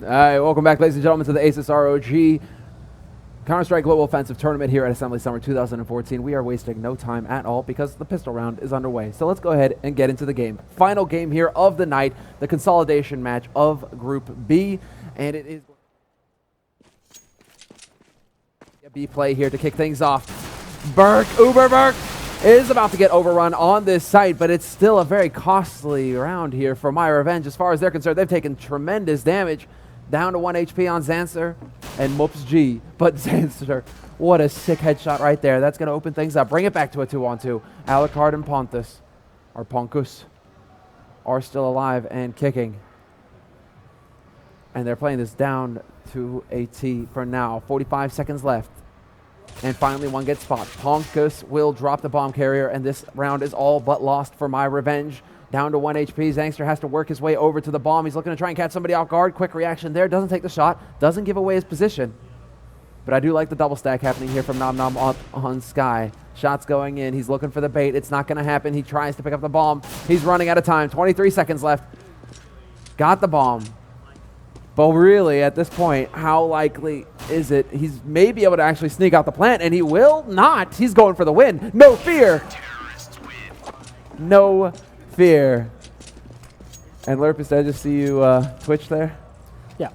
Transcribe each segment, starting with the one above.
Welcome back, ladies and gentlemen, to the ASUS ROG Counter-Strike Global Offensive Tournament here at Assembly Summer 2014. We are wasting no time at all because the pistol round is underway. So let's go ahead and get into the game. Final game here of the night, the consolidation match of Group B. And it is a B play here to kick things off. Uber Burke is about to get overrun on this site, but it's still a very costly round here for MyRevenge. As far as they're concerned, they've taken tremendous damage. Down to 1 HP on Zanster and MUPS-G. But Zanster, what a sick headshot right there. That's going to open things up. Bring it back to a 2-on-2. Alucard and Ponkus are still alive and kicking. And they're playing this down to a T for now. 45 seconds left. And finally one gets spot. Ponkus will drop the bomb carrier, and this round is all but lost for MyRevenge. Down to 1 HP. Zangster has to work his way over to the bomb. He's looking to try and catch somebody off guard. Quick reaction there. Doesn't take the shot. Doesn't give away his position. But I do like the double stack happening here from naMNam on Sky. Shots going in. He's looking for the bait. It's not going to happen. He tries to pick up the bomb. He's running out of time. 23 seconds left. Got the bomb. But really, at this point, how likely is it he's maybe able to actually sneak out the plant? And he will not. He's going for the win. No fear. No fear. And Lurpus, did I just see you twitch there? Yeah.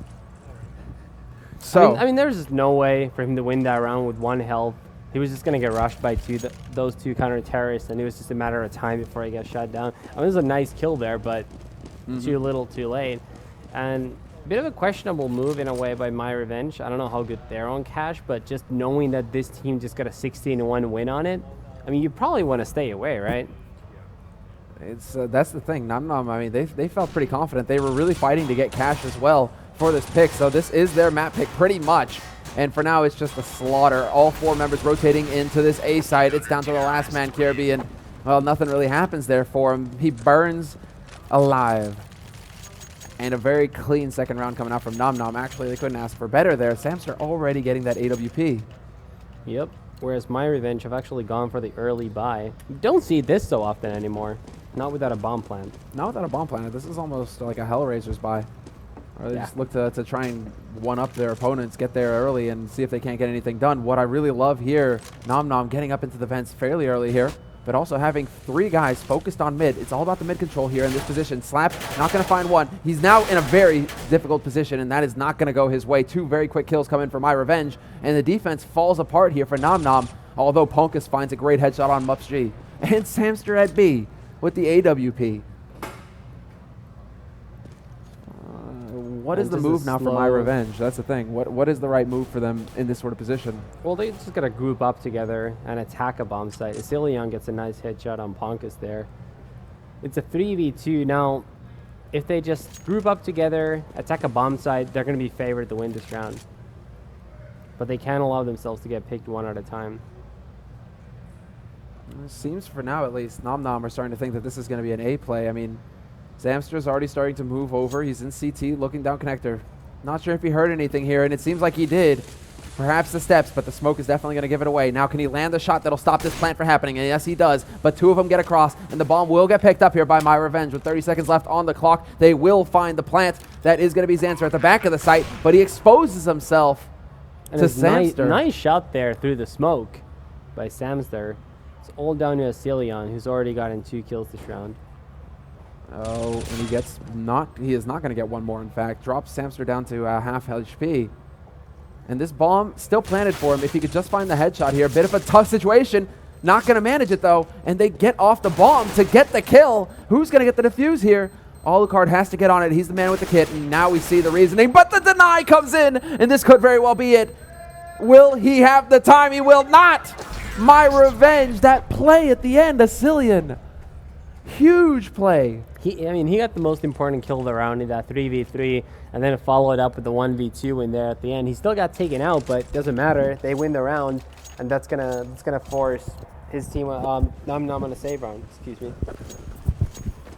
So I mean, there's just no way for him to win that round with 1 health. He was just going to get rushed by those two counter-terrorists, and it was just a matter of time before he got shot down. I mean, it was a nice kill there, but too little, too late. And a bit of a questionable move in a way by MyRevenge. I don't know how good they're on cash, but just knowing that this team just got a 16-1 win on it, I mean, you probably want to stay away, right? It's that's the thing. naMNam, I mean, they felt pretty confident. They were really fighting to get cash as well for this pick. So this is their map pick pretty much. And for now, it's just a slaughter. All 4 members rotating into this A site. It's down to the last man, Kirby, and well, nothing really happens there for him. He burns alive. And a very clean second round coming out from naMNam. Actually, they couldn't ask for better there. Samster already getting that AWP. Yep. Whereas MyRevenge have actually gone for the early buy. You don't see this so often anymore. Not without a bomb plant. Not without a bomb plant. This is almost like a Hellraiser's buy. Or they just look to try and one-up their opponents, get there early, and see if they can't get anything done. What I really love here, naMNam getting up into the vents fairly early here, but also having 3 guys focused on mid. It's all about the mid control here in this position. Slap, not going to find one. He's now in a very difficult position, and that is not going to go his way. 2 very quick kills come in for MyRevenge, and the defense falls apart here for naMNam, although Ponkus finds a great headshot on MUPS-G. And Samster at B with the AWP. What is the move now for MyRevenge? That's the thing. What is the right move for them in this sort of position? Well, they just got to group up together and attack a bomb site. Asilion gets a nice headshot on Ponkus there. It's a 3v2. Now, if they just group up together, attack a bomb site, they're going to be favored to win this round. But they can't allow themselves to get picked 1 at a time. It seems for now, at least, naMNam are starting to think that this is going to be an A play. I mean, Zamster's already starting to move over. He's in CT, looking down connector. Not sure if he heard anything here, and it seems like he did. Perhaps the steps, but the smoke is definitely going to give it away. Now, can he land the shot that'll stop this plant from happening? And yes, he does. But 2 of them get across, and the bomb will get picked up here by MyRevenge. With 30 seconds left on the clock, they will find the plant. That is going to be Zanster at the back of the site, but he exposes himself to Samster. Nice shot there through the smoke by Samster. It's all down to Asilion, who's already gotten 2 kills this round. Oh, and he is not going to get 1 more, in fact. Drops Samster down to half HP. And this bomb still planted for him. If he could just find the headshot here. A bit of a tough situation. Not going to manage it, though. And they get off the bomb to get the kill. Who's going to get the defuse here? Alucard has to get on it. He's the man with the kit. And now we see the reasoning. But the deny comes in. And this could very well be it. Will he have the time? He will not. MyRevenge. That play at the end. Asilion. Huge play. I mean, he got the most important kill of the round in that 3v3, and then followed up with the 1v2 in there at the end. He still got taken out, but it doesn't matter. They win the round, and that's gonna force his team. naMNam on a save round. Excuse me.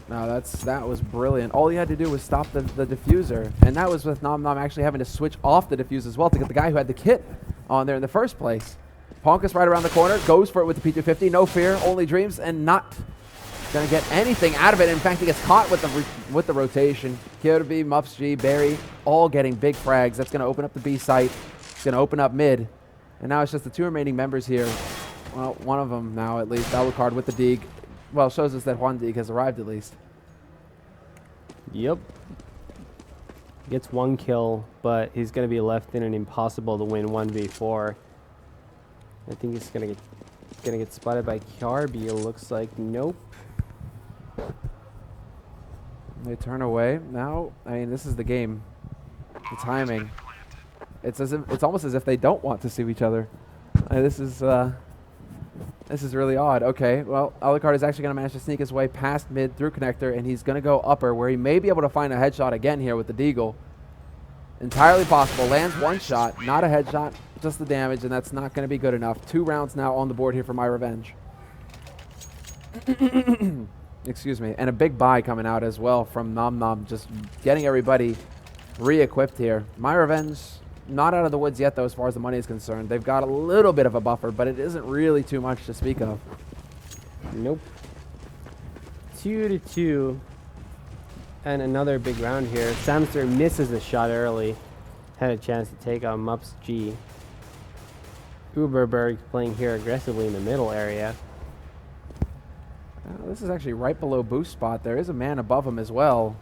No, that was brilliant. All he had to do was stop the diffuser, and that was with naMNam actually having to switch off the diffuse as well to get the guy who had the kit on there in the first place. Ponkus right around the corner, goes for it with the P250. No fear, only dreams, and not gonna get anything out of it. In fact, he gets caught with the rotation. Kirby, MupsG, Barry, all getting big frags. That's gonna open up the B site. It's gonna open up mid. And now it's just the 2 remaining members here. Well, one of them now at least, Alucard with the Deeg. Well, shows us that one Deeg has arrived at least. Yep. Gets 1 kill, but he's going to be left in an impossible to win 1v4. I think he's going to get spotted by Kirby. It looks like nope. They turn away. Now, I mean, this is the game. The timing. It's almost as if they don't want to see each other. This is really odd. Okay, well, Alucard is actually going to manage to sneak his way past mid through connector, and he's going to go upper, where he may be able to find a headshot again here with the Deagle. Entirely possible. Lands 1 shot, not a headshot, just the damage, and that's not going to be good enough. 2 rounds now on the board here for MyRevenge. Excuse me. And a big buy coming out as well from naMNam, just getting everybody re-equipped here. MyRevenge, not out of the woods yet, though, as far as the money is concerned. They've got a little bit of a buffer, but it isn't really too much to speak of. Nope. 2-2. And another big round here. saMNam misses a shot early. Had a chance to take on MupsG. Uberberg playing here aggressively in the middle area. This is actually right below boost spot. There is a man above him as well.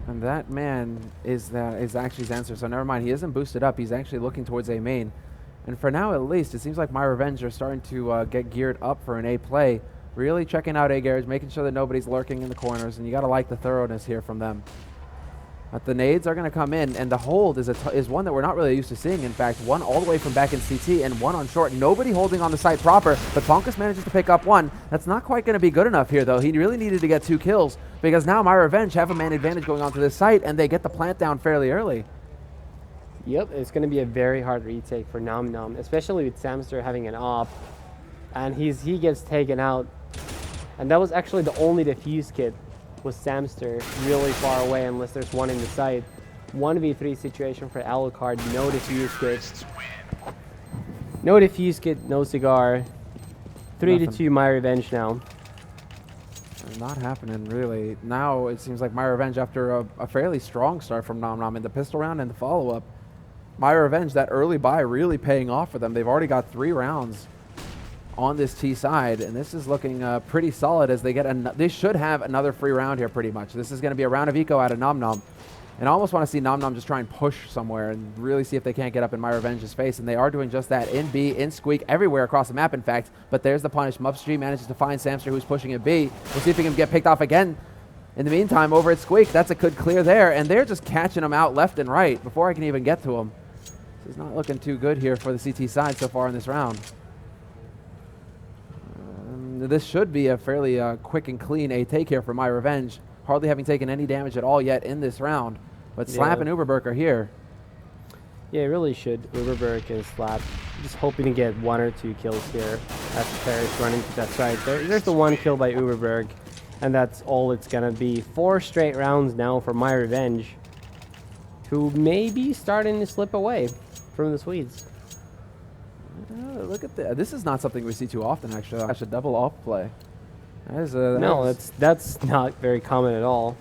And that man is actually Zanser. So never mind. He isn't boosted up. He's actually looking towards A main. And for now, at least, it seems like MyRevenge are starting to get geared up for an A play. Really checking out A garage, making sure that nobody's lurking in the corners. And you got to like the thoroughness here from them. But the nades are going to come in, and the hold is one that we're not really used to seeing. In fact, one all the way from back in CT and one on short. Nobody holding on the site proper, but Ponkus manages to pick up 1. That's not quite going to be good enough here, though. He really needed to get 2 kills because now MyRevenge have a man advantage going onto this site, and they get the plant down fairly early. Yep, it's going to be a very hard retake for naMNam, especially with saMNam having an op, and he gets taken out. And that was actually the only defuse kit. Was saMNam really far away unless there's one in the site. 1v3 situation for Alucard, no defuse kit. No defuse kit, no cigar. 3-2 MyRevenge now. Not happening, really. Now it seems like MyRevenge, after a fairly strong start from naMNam in the pistol round and the follow-up. MyRevenge, that early buy really paying off for them. They've already got 3 rounds on this T side, and this is looking pretty solid as they get they should have another free round here pretty much. This is going to be a round of eco out of naMNam, and I almost want to see naMNam just try and push somewhere and really see if they can't get up in MyRevenge's face, and they are doing just that in B, in Squeak, everywhere across the map in fact. But there's the punish. MupsG manages to find saMNam, who's pushing at B. We'll see if he can get picked off again. In the meantime, over at Squeak, that's a good clear there, and they're just catching him out left and right before I can even get to him. This is not looking too good here for the CT side so far in this round. This should be a fairly quick and clean A take here for MyRevenge, hardly having taken any damage at all yet in this round. But Slap and Uberberg are here. Yeah, it really should. Uberberg and Slap. Just hoping to get 1 or 2 kills here as Paris running to that side. There's the 1 kill by Uberberg, and that's all it's going to be. 4 straight rounds now for MyRevenge, who may be starting to slip away from the Swedes. Look at that. This is not something we see too often, actually. That's a double off play. No, that's not very common at all.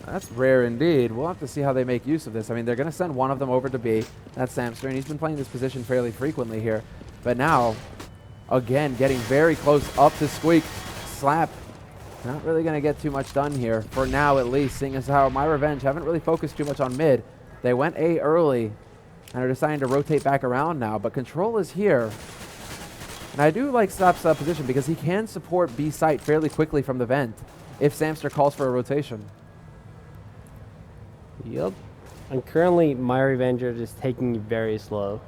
That's rare indeed. We'll have to see how they make use of this. I mean, they're going to send one of them over to B. That's saMNam, and he's been playing this position fairly frequently here. But now, again, getting very close up to Squeak. Slap. Not really going to get too much done here, for now at least, seeing as how MyRevenge haven't really focused too much on mid. They went A early and are deciding to rotate back around now, but control is here. And I do like Slap's position because he can support B site fairly quickly from the vent if saMNam calls for a rotation. Yep. And currently, MyRevenge are just taking it very slow.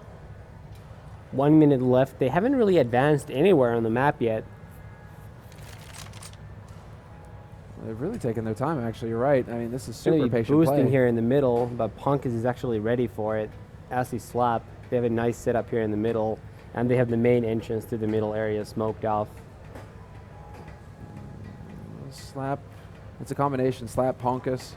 1 minute left. They haven't really advanced anywhere on the map yet. They've really taken their time, actually. You're right. I mean, this is super patient boosting play. here in the middle, but Ponkus is actually ready for it. As he Slap, they have a nice setup here in the middle, and they have the main entrance to the middle area smoked off. Slap. It's a combination. Slap, Ponkus.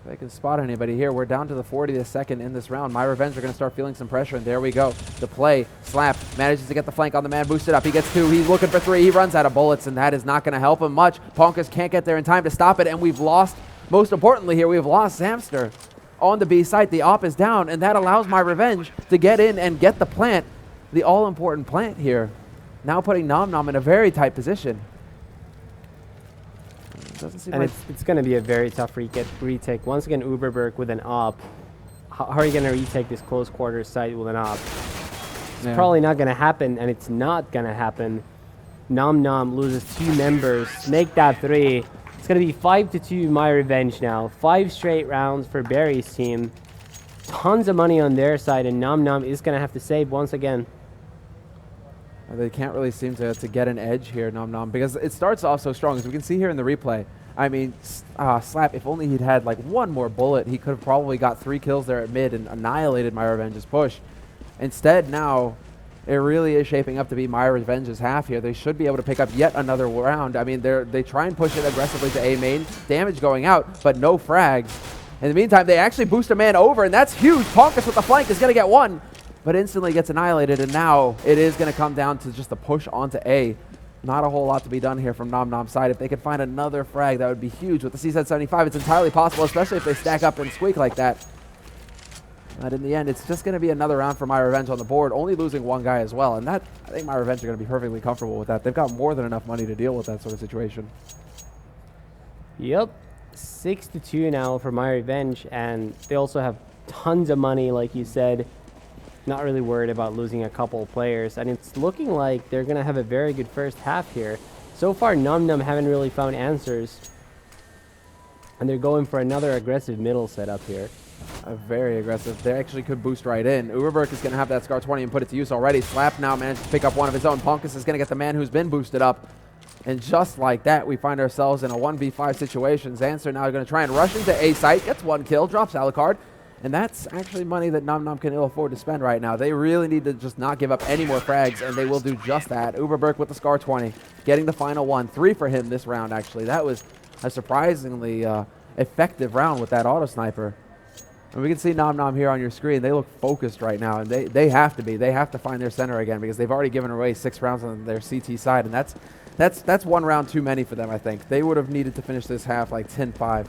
They can spot anybody here. We're down to the 40th second in this round. MyRevenge are going to start feeling some pressure, and there we go. The play, Slap manages to get the flank on the man, boosted up. He gets 2, he's looking for 3, he runs out of bullets, and that is not going to help him much. Ponkus can't get there in time to stop it, and we've lost, most importantly here, we've lost Zamster on the B site. The op is down, and that allows MyRevenge to get in and get the plant, the all-important plant here. Now putting naMNam in a very tight position. Doesn't seem like it's going to be a very tough retake. Once again, Uberberg with an op. How are you going to retake this close quarters site with an op? It's probably not going to happen, and it's not going to happen. naMNam loses 2 members. Make that 3. It's going to be 5-2 MyRevenge now. 5 straight rounds for Barry's team. Tons of money on their side, and naMNam is going to have to save once again. They can't really seem to get an edge here, naMNam, because it starts off so strong. As we can see here in the replay, I mean, Slap, if only he'd had like 1 more bullet, he could have probably got 3 kills there at mid and annihilated MyRevenge's push. Instead, now, it really is shaping up to be MyRevenge's half here. They should be able to pick up yet another round. I mean, they try and push it aggressively to A main, damage going out, but no frags. In the meantime, they actually boost a man over, and that's huge. Ponkus with the flank is going to get 1. But instantly gets annihilated, and now it is going to come down to just a push onto A. Not a whole lot to be done here from naMNam's side. If they could find another frag, that would be huge. With the CZ75, it's entirely possible, especially if they stack up and squeak like that. But in the end, it's just going to be another round for MyRevenge on the board, only losing 1 guy as well. And that, I think MyRevenge are going to be perfectly comfortable with that. They've got more than enough money to deal with that sort of situation. Yep. 6-2 now for MyRevenge, and they also have tons of money, like you said. Not really worried about losing a couple of players, and it's looking like they're going to have a very good first half here. So far, naMNam haven't really found answers, and they're going for another aggressive middle setup here. Very aggressive. They actually could boost right in. Uberberg is going to have that Scar 20 and put it to use already. Slap now managed to pick up 1 of his own. Ponkus is going to get the man who's been boosted up. And just like that, we find ourselves in a 1v5 situation. Zanster now going to try and rush into A site, gets 1 kill, drops Alucard. And that's actually money that naMNam can ill afford to spend right now. They really need to just not give up any more frags, and they will do just that. Uberberg with the Scar 20, getting the final 1. 3 for him this round, actually. That was a surprisingly effective round with that auto sniper. And we can see naMNam here on your screen. They look focused right now, and they have to be. They have to find their center again because they've already given away 6 rounds on their CT side, and that's 1 round too many for them, I think. They would have needed to finish this half like 10-5.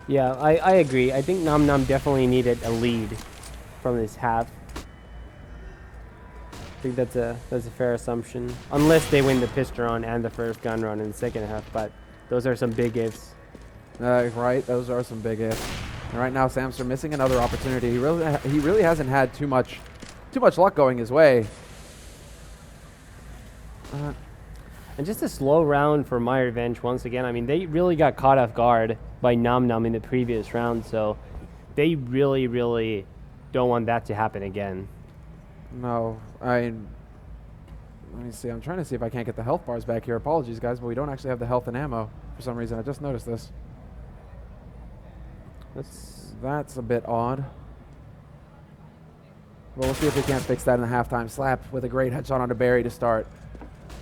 Yeah, I agree. I think naMNam definitely needed a lead from this half. I think that's a fair assumption. Unless they win the pistol run and the first gun run in the second half, but those are some big ifs. Right, those are some big ifs. And right now, Zamster missing another opportunity. He really hasn't had too much luck going his way. And just a slow round for MyRevenge once again. I mean, they really got caught off guard by naMNam in the previous round, so they really, really don't want that to happen again. No, let me see. I'm trying to see if I can't get the health bars back here. Apologies, guys, but we don't actually have the health and ammo for some reason. I just noticed this. That's a bit odd. Well, we'll see if we can't fix that in the halftime. Slap with a great headshot onto Barry to start.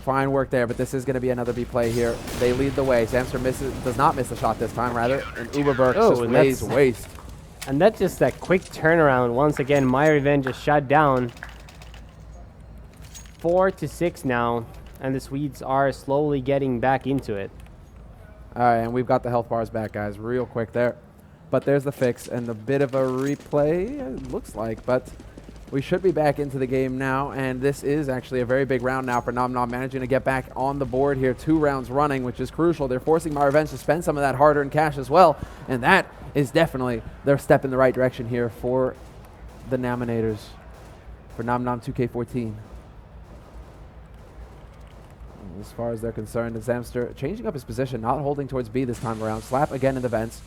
Fine work there, but this is going to be another B play here. They lead the way. Zamster does not miss the shot this time, rather. And Uberberg just lays waste. And that's just that quick turnaround. Once again, MyRevenge is shut down. 4-6 now, and the Swedes are slowly getting back into it. All right, and we've got the health bars back, guys, real quick there. But there's the fix and a bit of a replay, it looks like, but we should be back into the game now, and this is actually a very big round now for naMNam, managing to get back on the board here. 2 rounds running, which is crucial. They're forcing MyRevenge to spend some of that hard-earned cash as well, and that is definitely their step in the right direction here for the Naminators, for naMNam 2K14. As far as they're concerned, Zamster changing up his position, not holding towards B this time around. Slap again in the vents.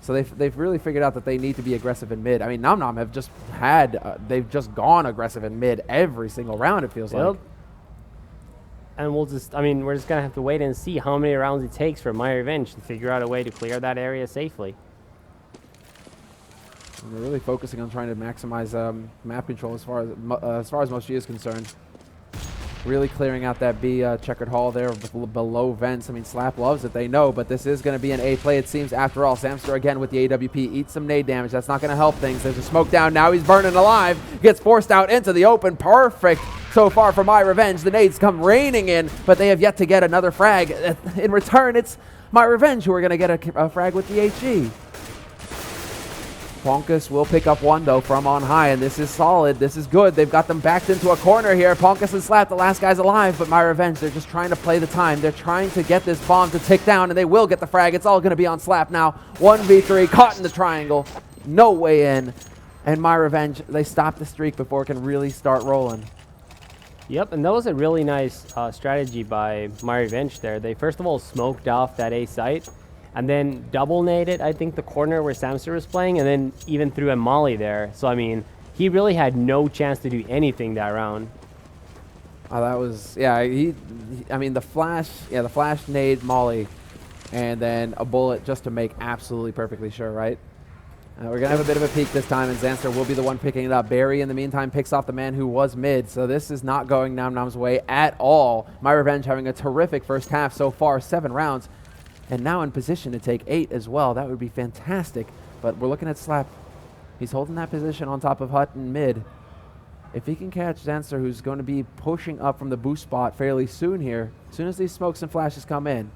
So they've really figured out that they need to be aggressive in mid. I mean, naMNam have just they've just gone aggressive in mid every single round, it feels like. And we're just going to have to wait and see how many rounds it takes for MyRevenge to figure out a way to clear that area safely. And they're really focusing on trying to maximize map control as far as MoSG is concerned. Really clearing out that B checkered hall there below vents. I mean, Slap loves it, they know, but this is going to be an A play, it seems, after all. Samster again with the AWP, eats some nade damage. That's not going to help things. There's a smoke down. Now he's burning alive. Gets forced out into the open. Perfect so far for MyRevenge. The nades come raining in, but they have yet to get another frag. In return, it's MyRevenge who are going to get a frag with the HE. Ponkus will pick up one, though, from on high, and this is solid. This is good. They've got them backed into a corner here. Ponkus and Slap, the last guy's alive, but MyRevenge, they're just trying to play the time. They're trying to get this bomb to tick down, and they will get the frag. It's all going to be on Slap now. 1v3, caught in the triangle. No way in. And MyRevenge, they stop the streak before it can really start rolling. Yep, and that was a really nice strategy by MyRevenge there. They first of all smoked off that A site, and then double naded, I think, the corner where Samster was playing, and then even threw a molly there. So, I mean, he really had no chance to do anything that round. Oh, that was, yeah, I mean, the flash nade, molly, and then a bullet just to make absolutely perfectly sure, right? We're going to have a bit of a peek this time, and Zanster will be the one picking it up. Barry, in the meantime, picks off the man who was mid, so this is not going naMNam's way at all. MyRevenge having a terrific first half so far, 7 rounds. And now in position to take 8 as well. That would be fantastic. But we're looking at Slap. He's holding that position on top of Hutton mid. If he can catch Zanster, who's going to be pushing up from the boost spot fairly soon here, as soon as these smokes and flashes come in.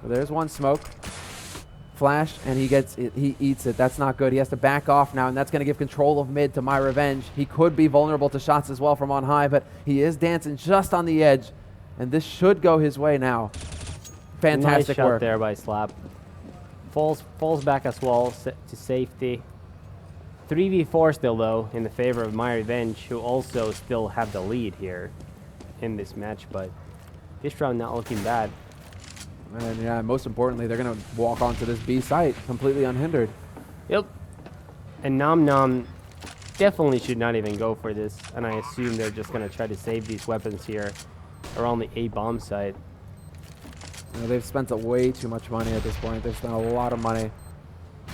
Well, there's one smoke. Flash, and he eats it. That's not good. He has to back off now, and that's going to give control of mid to MyRevenge. He could be vulnerable to shots as well from on high, but he is dancing just on the edge, and this should go his way now. Fantastic nice shot work there by Slap. Falls back as well to safety. 3v4 still, though, in the favor of MyRevenge, who also still have the lead here in this match, but this round not looking bad. And yeah, most importantly, they're going to walk onto this B site completely unhindered. Yep. And naMNam definitely should not even go for this, and I assume they're just going to try to save these weapons here around the A bomb site. You know, they've spent way too much money at this point. They've spent a lot of money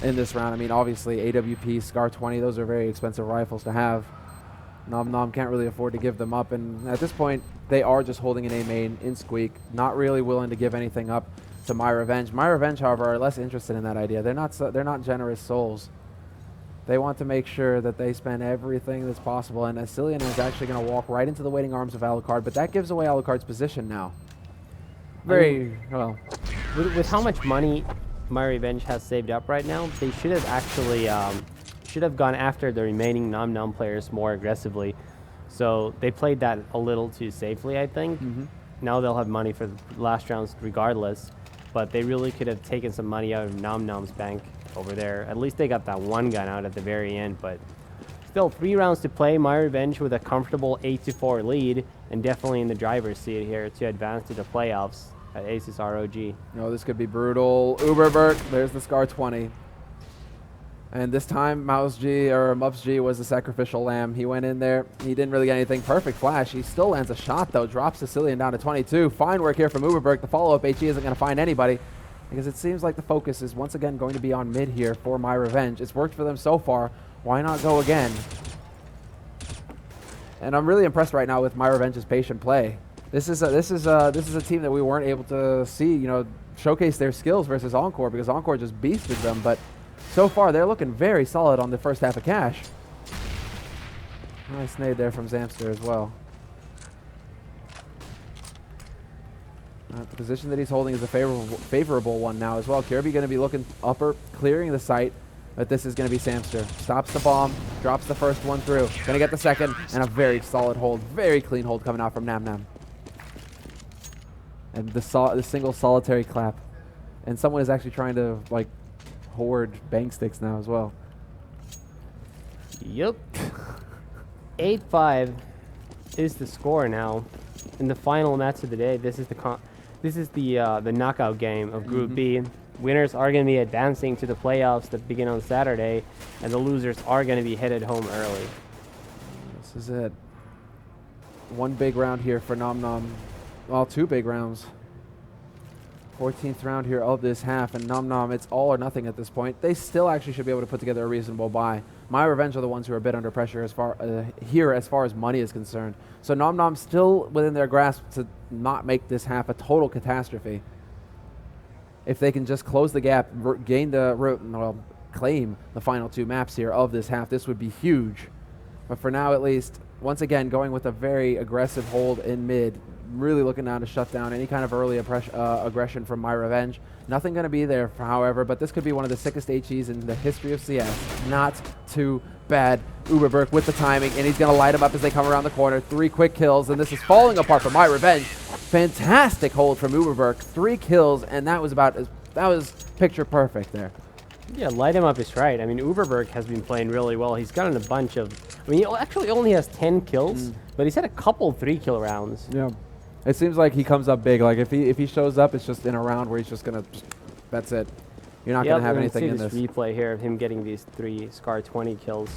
in this round. I mean, obviously, AWP, Scar 20, those are very expensive rifles to have. naMNam can't really afford to give them up, and at this point, they are just holding an A main in Squeak, not really willing to give anything up to MyRevenge. MyRevenge, however, are less interested in that idea. They're not generous souls. They want to make sure that they spend everything that's possible, and Asilian is actually going to walk right into the waiting arms of Alucard, but that gives away Alucard's position now. Very well. With how much money MyRevenge has saved up right now, they should have actually should have gone after the remaining naMNam players more aggressively. So they played that a little too safely, I think. Now they'll have money for the last rounds regardless, but they really could have taken some money out of naMNam's bank over there. At least they got that one gun out at the very end, but still 3 rounds to play. MyRevenge with a comfortable 8-4 lead, and definitely in the driver's seat here to advance to the playoffs at ASUS ROG. No, this could be brutal. Uberbert, there's the Scar 20. And this time, Mups G was the sacrificial lamb. He went in there. He didn't really get anything. Perfect flash. He still lands a shot, though. Drops Sicilian down to 22. Fine work here from Uberbert. The follow-up HE isn't going to find anybody, because it seems like the focus is once again going to be on mid here for MyRevenge. It's worked for them so far. Why not go again? And I'm really impressed right now with MyRevenge's patient play. This is a team that we weren't able to see, you know, showcase their skills versus Encore, because Encore just beasted them. But so far, they're looking very solid on the first half of Cash. Nice nade there from Zamster as well. The position that he's holding is a favorable one now as well. Kirby going to be looking upper, clearing the site, but this is going to be Zamster. Stops the bomb, drops the first one through. Going to get the second, and a very solid hold, very clean hold coming out from naMNam. And the single solitary clap. And someone is actually trying to, like, hoard bang sticks now as well. Yep. 8-5 is the score now in the final match of the day. This is the knockout game of Group B. Winners are going to be advancing to the playoffs that begin on Saturday, and the losers are going to be headed home early. This is it. One big round here for naMNam. Well, 2 big rounds. 14th round here of this half, and naMNam, it's all or nothing at this point. They still actually should be able to put together a reasonable buy. MyRevenge are the ones who are a bit under pressure as far as money is concerned. So naMNam still within their grasp to not make this half a total catastrophe. If they can just close the gap, claim the final 2 maps here of this half, this would be huge. But for now, at least, once again, going with a very aggressive hold in mid, really looking down to shut down any kind of early aggression from MyRevenge. Nothing going to be there, however, but this could be one of the sickest HEs in the history of CS. Not too bad. Uberberg with the timing, and he's going to light him up as they come around the corner. 3 quick kills, and this is falling apart for MyRevenge. Fantastic hold from Uberberg. 3 kills, and that was picture perfect there. Yeah, light him up is right. I mean, Uberberg has been playing really well. He's gotten a bunch of... I mean, he actually only has 10 kills, but he's had a couple 3-kill rounds. Yeah. It seems like he comes up big. Like, if he shows up, it's just in a round where he's just going to... That's it. You're not going to have anything in this. Replay here of him getting these 3 SCAR 20 kills.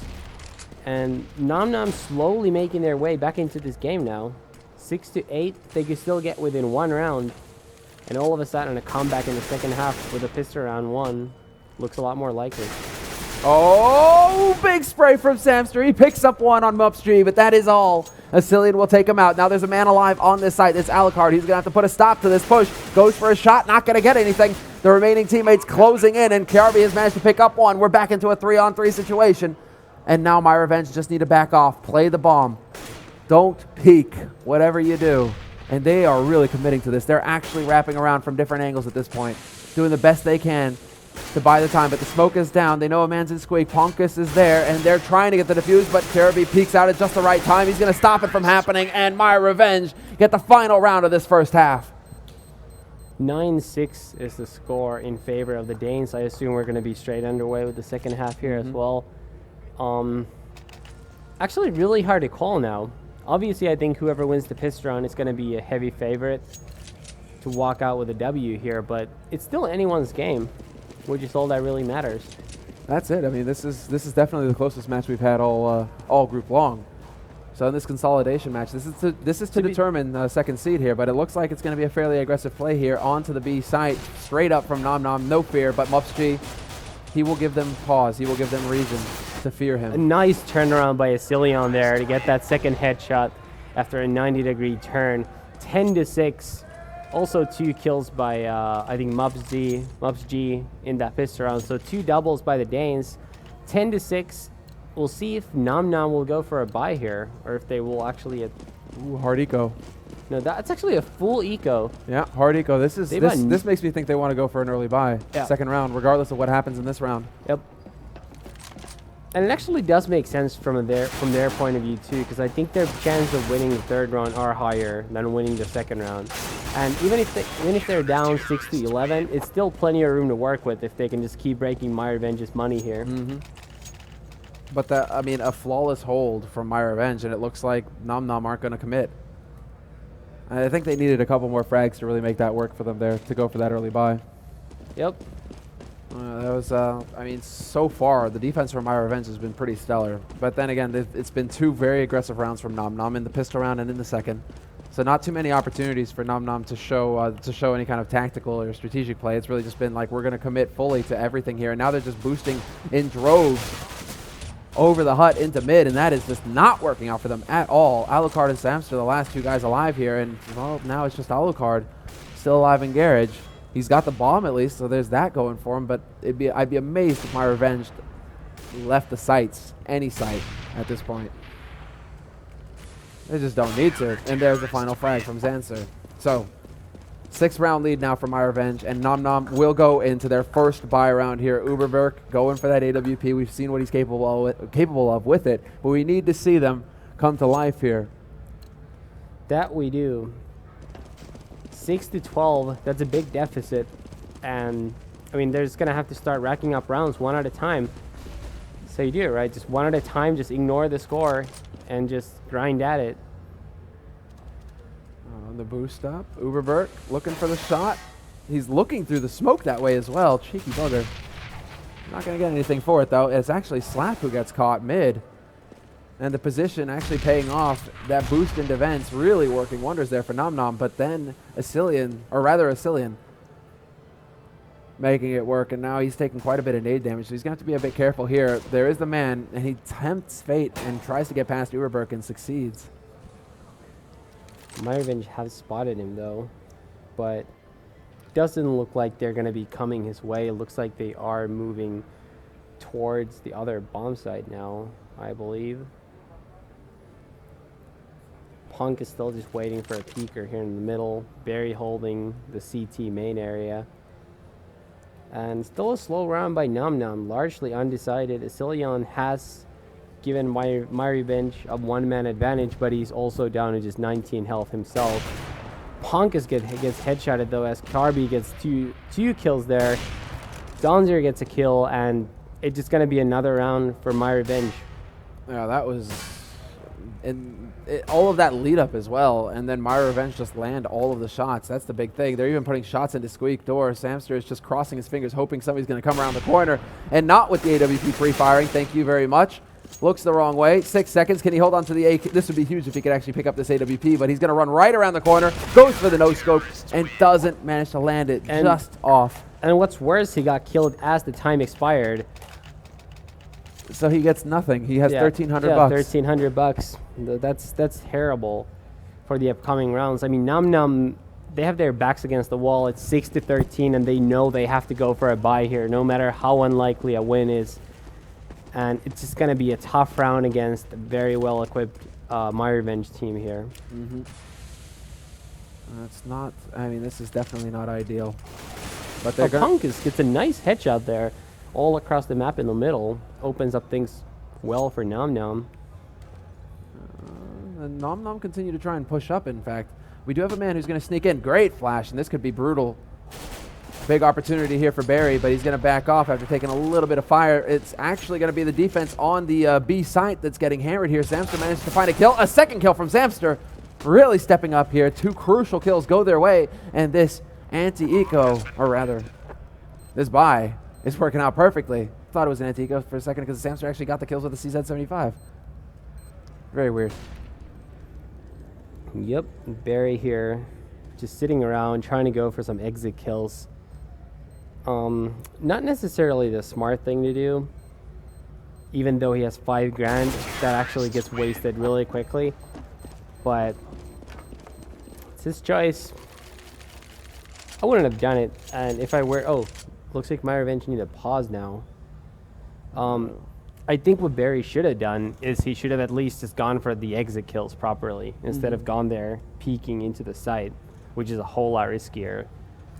And naMNam slowly making their way back into this game now. 6-8, they could still get within 1 round. And all of a sudden, a comeback in the second half with a pistol round 1 looks a lot more likely. Oh, big spray from Samster. He picks up 1 on MupsG, but that is all. Asilian will take him out. Now there's a man alive on this site. It's Alucard. He's going to have to put a stop to this push. Goes for a shot, not going to get anything. The remaining teammates closing in, and KRB has managed to pick up 1. We're back into a 3-on-3 situation. And now MyRevenge just need to back off. Play the bomb. Don't peek, whatever you do. And they are really committing to this. They're actually wrapping around from different angles at this point, doing the best they can to buy the time, but the smoke is down. They know a man's in squeak. Ponkus is there, and they're trying to get the defuse, but KRB peeks out at just the right time. He's going to stop it from happening, and MyRevenge get the final round of this first half. 9-6 is the score in favor of the Danes. I assume we're going to be straight underway with the second half here as well. Actually, really hard to call now. Obviously, I think whoever wins the pistol round is going to be a heavy favorite to walk out with a W here, but it's still anyone's game, which is all that really matters. That's it. I mean, this is definitely the closest match we've had all group long. So in this consolidation match, this is to determine the second seed here, but it looks like it's going to be a fairly aggressive play here onto the B site, straight up from naMNam, no fear, but MupsG, he will give them pause. He will give them reason to fear him. A nice turnaround by Asilion there to get that second headshot after a 90-degree turn. 10-6. Also 2 kills by, I think, MupsG in that pistol round. So 2 doubles by the Danes. 10-6. We'll see if naMNam will go for a buy here, or if they will actually... Ooh, hard eco. No, that's actually a full eco. Yeah, hard eco. This makes me think they want to go for an early buy. Yeah. Second round, regardless of what happens in this round. Yep. And it actually does make sense from their point of view too, because I think their chance of winning the third round are higher than winning the second round. And even if they're down 6-11, it's still plenty of room to work with if they can just keep breaking MyRevenge's money here. But I mean, a flawless hold from MyRevenge, and it looks like naMNam aren't going to commit. I think they needed a couple more frags to really make that work for them there to go for that early buy. Yep. That was, I mean, so far, the defense from MyRevenge has been pretty stellar. But then again, it's been 2 very aggressive rounds from naMNam in the pistol round and in the second. So not too many opportunities for naMNam to show any kind of tactical or strategic play. It's really just been like, we're going to commit fully to everything here. And now they're just boosting in droves over the hut into mid, and that is just not working out for them at all. Alucard and Samster, the last 2 guys alive here, and well, now it's just Alucard still alive in garage. He's got the bomb at least, so there's that going for him, but I'd be amazed if MyRevenge left the sites, any site, at this point. They just don't need to. And there's the final frag from Zanser. So, 6-round lead now for MyRevenge, and naMNam will go into their first buy round here. Uberberg going for that AWP. We've seen what he's capable of with it, but we need to see them come to life here. That we do. 6-12, that's a big deficit. And, I mean, they're just going to have to start racking up rounds 1 at a time. So you do it, right? Just 1 at a time, just ignore the score and just grind at it. On the boost up, Uberberg looking for the shot. He's looking through the smoke that way as well. Cheeky bugger. Not going to get anything for it, though. It's actually Slap who gets caught mid. And the position actually paying off. That boost into vents really working wonders there for naMNam. But then Asilian, making it work, and now he's taking quite a bit of nade damage, so he's going to have to be a bit careful here. There is the man, and he tempts fate and tries to get past Uberberg and succeeds. MyRevenge have spotted him, though, but doesn't look like they're going to be coming his way. It looks like they are moving towards the other bomb site now, I believe. Punk is still just waiting for a peeker here in the middle. Barry holding the CT main area. And still a slow round by naMNam, largely undecided. Asilion has given MyRevenge a one-man advantage, but he's also down to just 19 health himself. Punk gets headshotted though, as Carby gets two kills there. Donzer gets a kill, and it's just going to be another round for MyRevenge. Yeah, that was... And all of that lead up as well, and then MyRevenge just land all of the shots. That's the big thing. They're even putting shots into Squeak Door. Samster is just crossing his fingers, hoping somebody's going to come around the corner, and not with the AWP pre-firing. Thank you very much. Looks the wrong way. 6 seconds. Can he hold on to the AK? This would be huge if he could actually pick up this AWP, but he's going to run right around the corner, goes for the no-scope, and doesn't manage to land it, and just off. And what's worse, he got killed as the time expired. So he gets nothing. He has 1,300 bucks. 1,300 bucks. That's terrible for the upcoming rounds. I mean, naMNam, they have their backs against the wall. It's 6-13, and they know they have to go for a bye here, no matter how unlikely a win is. And it's just going to be a tough round against a very well-equipped MyRevenge team here. It's not... I mean, this is definitely not ideal. But Punk gets a nice headshot there, all across the map in the middle. Opens up things well for naMNam. And naMNam continue to try and push up, in fact. We do have a man who's going to sneak in. Great flash, and this could be brutal. Big opportunity here for Barry, but he's going to back off after taking a little bit of fire. It's actually going to be the defense on the B site that's getting hammered here. Samster managed to find a kill. A second kill from Samster. Really stepping up here. 2 crucial kills go their way, and this anti-eco, or rather, this buy is working out perfectly. Thought it was an anti-eco for a second because Samster actually got the kills with the CZ75. Very weird. Yep, Barry here just sitting around trying to go for some exit kills. Not necessarily the smart thing to do, even though he has 5 grand. That actually gets wasted really quickly, but it's his choice. I wouldn't have done it, and if I were... Oh, looks like MyRevenge need to pause now. I think what Barry should have done is he should have at least just gone for the exit kills properly instead of gone there peeking into the site, which is a whole lot riskier.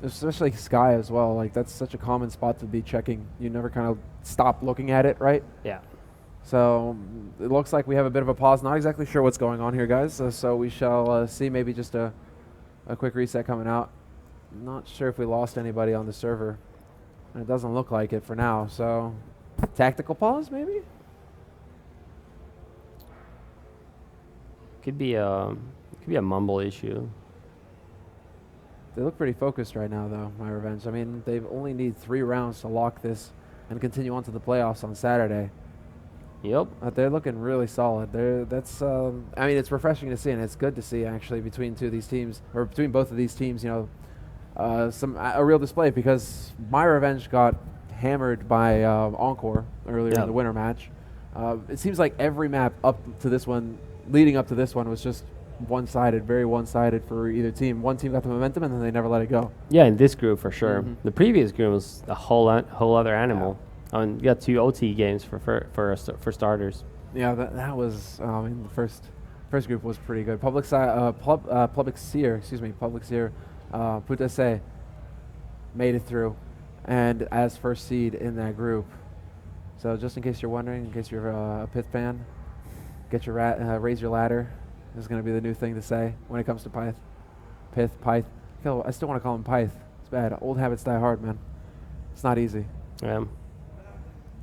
Especially Sky as well. Like, that's such a common spot to be checking. You never kind of stop looking at it, right? Yeah. So it looks like we have a bit of a pause. Not exactly sure what's going on here, guys. So we shall see maybe just a quick reset coming out. Not sure if we lost anybody on the server. It doesn't look like it for now. So tactical pause, maybe? Could be a mumble issue. They look pretty focused right now, though, MyRevenge. I mean, they only need 3 rounds to lock this and continue on to the playoffs on Saturday. Yep. They're looking really solid. I mean, it's refreshing to see, and it's good to see, actually, between both of these teams, you know, a real display, because MyRevenge got hammered by Encore earlier in the winter match. It seems like every map up to this one, leading up to this one, was just one-sided, very one-sided for either team. One team got the momentum, and then they never let it go. Yeah, in this group for sure. The previous group was a whole other animal. Yeah. You got 2 OT games for starters. Yeah, that was. I mean, the first group was pretty good. Public Seer, Putase made it through, and as first seed in that group. So just in case you're wondering, in case you're a Pith fan, get your raise your ladder. This is going to be the new thing to say when it comes to Pyth. Pyth. I still want to call him Pyth. It's bad. Old habits die hard, man. It's not easy. Yeah.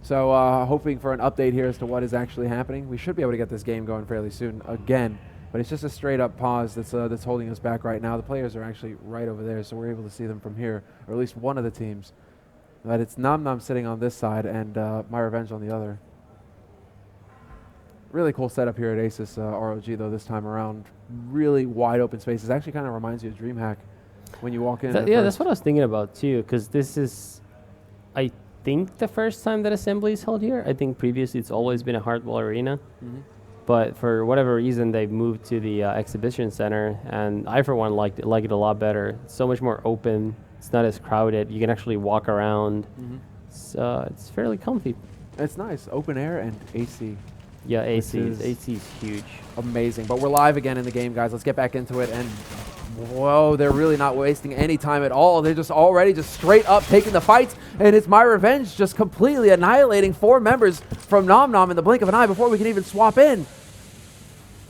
So hoping for an update here as to what is actually happening. We should be able to get this game going fairly soon again, but it's just a straight up pause that's holding us back right now. The players are actually right over there, so we're able to see them from here, or at least one of the teams. But it's naMNam sitting on this side and MyRevenge on the other. Really cool setup here at ASUS ROG, though, this time around. Really wide open spaces. Actually kind of reminds you of DreamHack when you walk in. Yeah, that's what I was thinking about, too, because this is I think, the first time that Assembly is held here. I think previously it's always been a Hardwell Arena. But for whatever reason, they moved to the exhibition center, and I, for one, like it a lot better. It's so much more open. It's not as crowded. You can actually walk around. It's fairly comfy. It's nice, open air and AC. Yeah, AC is huge. Amazing. But we're live again in the game, guys. Let's get back into it. And whoa, they're really not wasting any time at all. They're just already just straight up taking the fights. And it's MyRevenge just completely annihilating 4 members from naMNam in the blink of an eye before we can even swap in.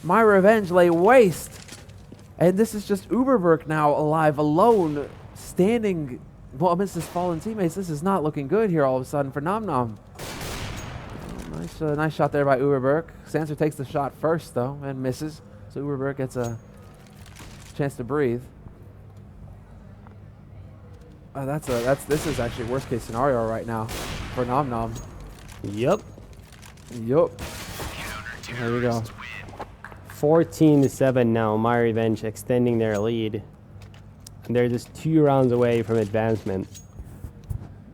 MyRevenge lay waste. And this is just Uberberg now alive, alone, standing well amidst his fallen teammates. This is not looking good here all of a sudden for naMNam. Nice shot there by Uberberg. Sanser takes the shot first, though, and misses. So Uberberg gets a chance to breathe. This is actually worst case scenario right now for naMNam. Yup. There we go. 14-7 now. MyRevenge extending their lead. And they're just 2 rounds away from advancement.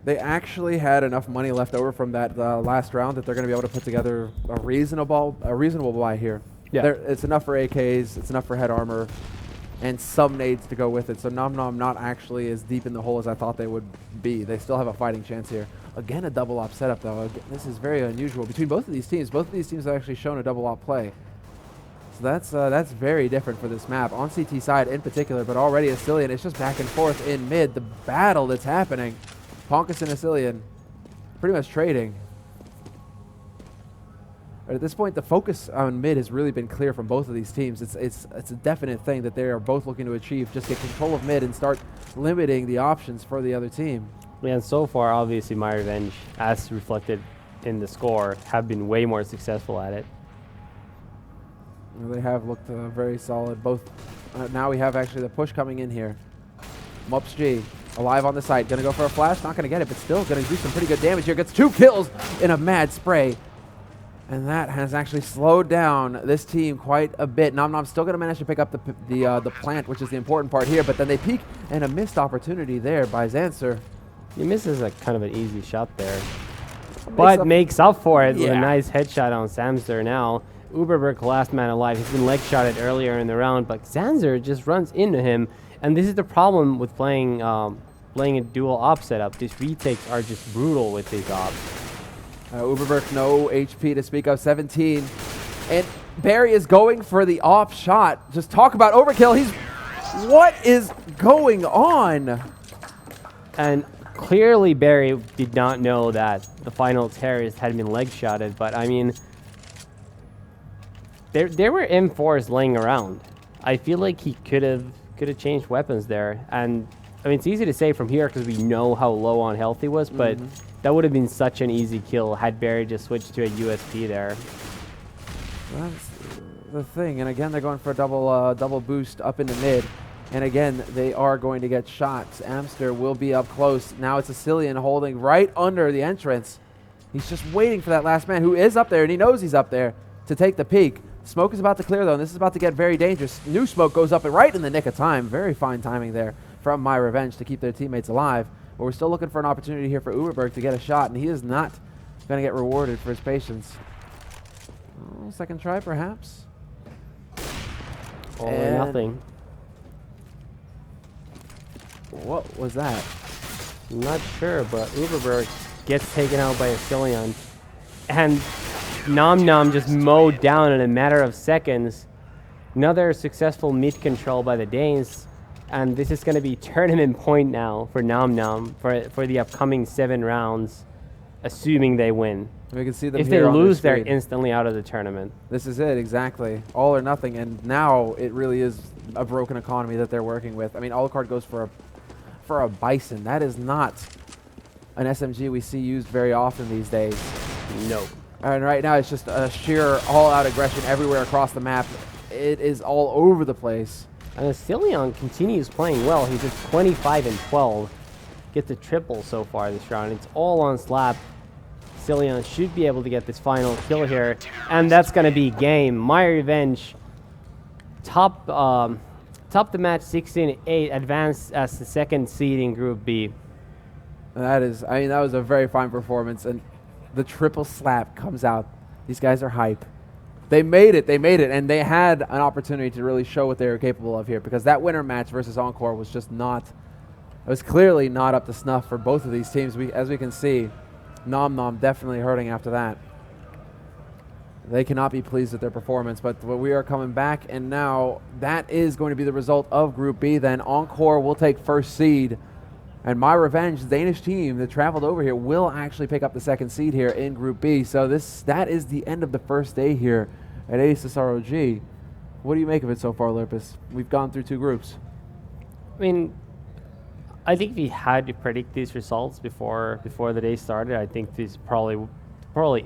They actually had enough money left over from that last round that they're going to be able to put together a reasonable buy here. Yeah, it's enough for AKs, it's enough for head armor, and some nades to go with it. So naMNam not actually as deep in the hole as I thought they would be. They still have a fighting chance here. Again, a double op setup though. Again, this is very unusual between both of these teams. Both of these teams have actually shown a double op play. So that's very different for this map on CT side in particular. But already Asilian, it's just back and forth in mid. The battle that's happening. Ponkus and Asilian pretty much trading. But at this point, the focus on mid has really been clear from both of these teams. It's a definite thing that they are both looking to achieve. Just get control of mid and start limiting the options for the other team. Yeah, and so far, obviously, MyRevenge, as reflected in the score, have been way more successful at it. They have looked very solid. Both. Now we have actually the push coming in here. Mups G. Alive on the site. Going to go for a flash. Not going to get it, but still going to do some pretty good damage here. Gets 2 kills in a mad spray. And that has actually slowed down this team quite a bit. naMNam's still going to manage to pick up the plant, which is the important part here. But then they peek, and a missed opportunity there by Zanser. He misses a kind of an easy shot there. But makes up for it with a nice headshot on Samster now. Uberberg, last man alive. He's been leg shotted earlier in the round, but Zanser just runs into him. And this is the problem with playing a dual op setup. These retakes are just brutal with these ops. Uberberg, no HP to speak of, 17. And Barry is going for the off shot. Just talk about overkill. What is going on? And clearly Barry did not know that the final terrorist had been leg shotted, but I mean, there were M4s laying around. I feel like he could have changed weapons there. And I mean, it's easy to say from here because we know how low on health he was, but that would have been such an easy kill had Barry just switched to a USP there. That's the thing. And again, they're going for a double boost up into mid. And again, they are going to get shots. Amster will be up close. Now it's Asilian holding right under the entrance. He's just waiting for that last man who is up there, and he knows he's up there to take the peek. Smoke is about to clear, though, and this is about to get very dangerous. New smoke goes up and right in the nick of time. Very fine timing there from MyRevenge to keep their teammates alive. But we're still looking for an opportunity here for Uberberg to get a shot, and he is not going to get rewarded for his patience. Oh, second try, perhaps. All or nothing. What was that? I'm not sure, but Uberberg gets taken out by Asilian. And naMNam just mowed down in a matter of seconds. Another successful mid control by the Danes. And this is going to be tournament point now for naMNam for the upcoming 7 rounds, assuming they win. We can see them if here they on lose, the they're screen. Instantly out of the tournament. This is it, exactly. All or nothing. And now it really is a broken economy that they're working with. I mean, Alucard goes for a Bison. That is not an SMG we see used very often these days. No. And right now it's just a sheer all-out aggression everywhere across the map. It is all over the place. And Asilian continues playing well. He's at 25 and 12. Gets a triple so far this round. It's all on Slap. Asilian should be able to get this final kill here. And that's going to be game. MyRevenge top the match 16-8, advanced as the second seed in Group B. That was a very fine performance, and the triple slap comes out. These guys are hype. They made it, and they had an opportunity to really show what they were capable of here, because that winter match versus Encore was just not, it was clearly not up to snuff for both of these teams. As we can see, naMNam definitely hurting after that. They cannot be pleased with their performance, but we are coming back, and now that is going to be the result of Group B. Then Encore will take first seed, and MyRevenge, the Danish team that traveled over here, will actually pick up the second seed here in Group B. So that is the end of the first day here at ASUS ROG. What do you make of it so far, Lurpus? We've gone through 2 groups. I mean, I think we had to predict these results before the day started. I think this probably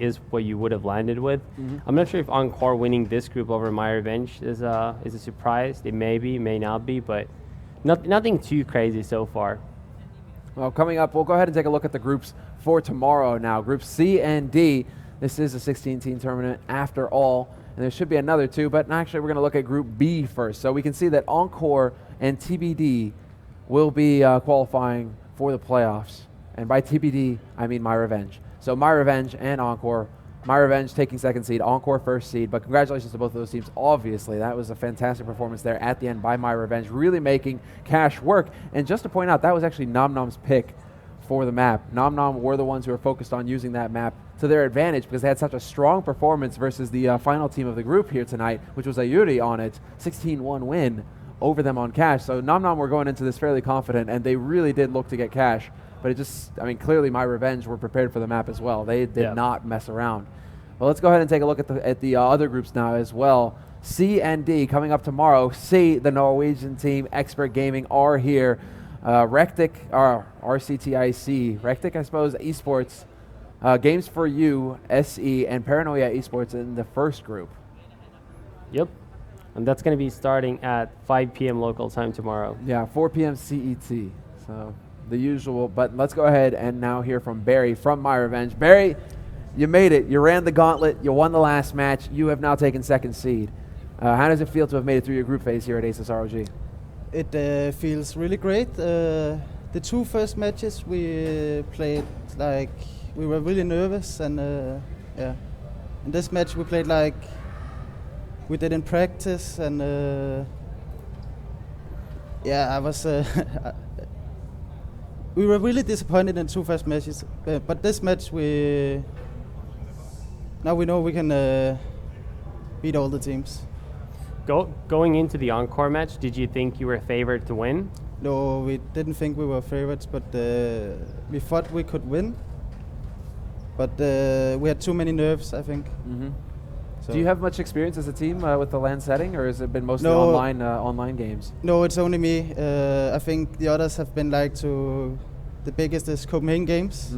is what you would have landed with. I'm not sure if Encore winning this group over MyRevenge is a surprise. It may be, may not be, but nothing too crazy so far. Well, coming up, we'll go ahead and take a look at the groups for tomorrow now. Groups C and D. This is a 16-team tournament after all, and there should be another 2, but actually we're going to look at Group B first. So we can see that Encore and TBD will be qualifying for the playoffs. And by TBD, I mean MyRevenge. So MyRevenge and Encore. MyRevenge taking second seed, Encore first seed. But congratulations to both of those teams. Obviously, that was a fantastic performance there at the end by MyRevenge, really making cash work. And just to point out, that was actually naMNam's pick for the map. naMNam were the ones who were focused on using that map to their advantage because they had such a strong performance versus the final team of the group here tonight, which was Ayuri on it, 16-1 win over them on cash. So naMNam were going into this fairly confident, and they really did look to get cash. But clearly MyRevenge were prepared for the map as well. They did not mess around. Well, let's go ahead and take a look at the other groups now as well. C and D coming up tomorrow. C, the Norwegian team, Expert Gaming, are here. RCTIC, RCTIC, I suppose, Esports, Games for You, SE, and Paranoia Esports in the first group. Yep. And that's going to be starting at 5 p.m. local time tomorrow. Yeah, 4 p.m. CET. So the usual, but let's go ahead and now hear from Barry from MyRevenge. Barry, you made it. You ran the gauntlet. You won the last match. You have now taken second seed. How does it feel to have made it through your group phase here at ASUS ROG? It feels really great. The 2 first matches we played like we were really nervous, and in this match we played like we did in practice, and I was. We were really disappointed in the 2 first matches, but this match now we know we can beat all the teams. Going into the Encore match, did you think you were favored to win? No, we didn't think we were favorites, but we thought we could win. But we had too many nerves, I think. So do you have much experience as a team with the LAN setting, or has it been mostly online games? No, it's only me. I think the others have been the biggest is Copenhagen Games.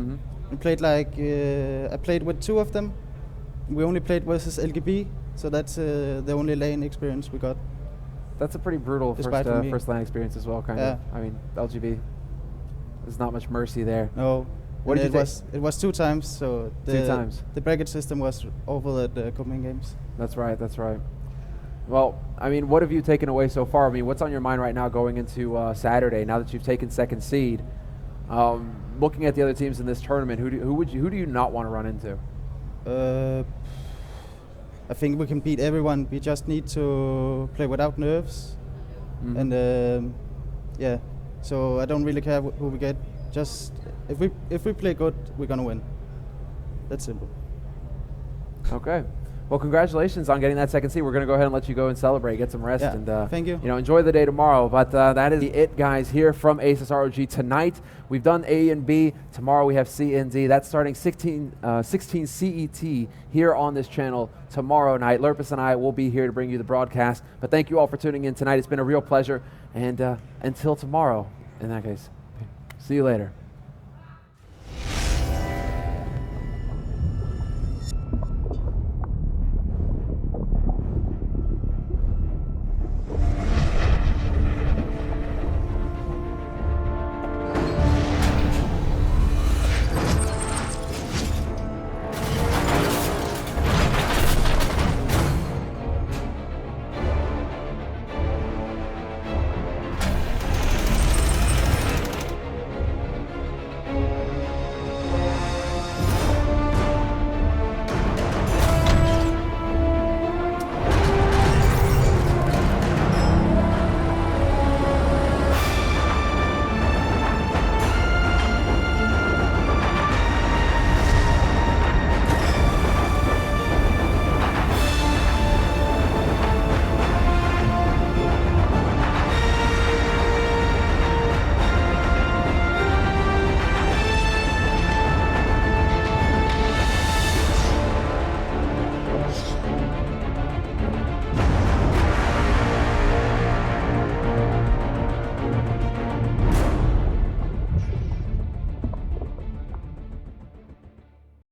We played I played with 2 of them. We only played versus LGB, so that's the only LAN experience we got. That's a pretty brutal first LAN experience as well, kind of. I mean, LGB, there's not much mercy there. No. What did it was 2 times, so 2 times. The bracket system was awful at the Copenhagen Games. That's right. Well, I mean, what have you taken away so far? I mean, what's on your mind right now going into Saturday, now that you've taken second seed? Looking at the other teams in this tournament, who do you not want to run into? I think we can beat everyone. We just need to play without nerves. And so I don't really care who we get. Just if we play good, we're gonna win. That's simple. Okay. Well, congratulations on getting that second seed. We're going to go ahead and let you go and celebrate, get some rest, and thank you. Enjoy the day tomorrow. But that is it, guys, here from ASUS ROG tonight. We've done A and B. Tomorrow we have C and D. That's starting 16 CET here on this channel tomorrow night. Lurpus and I will be here to bring you the broadcast. But thank you all for tuning in tonight. It's been a real pleasure. And until tomorrow, in that case, see you later.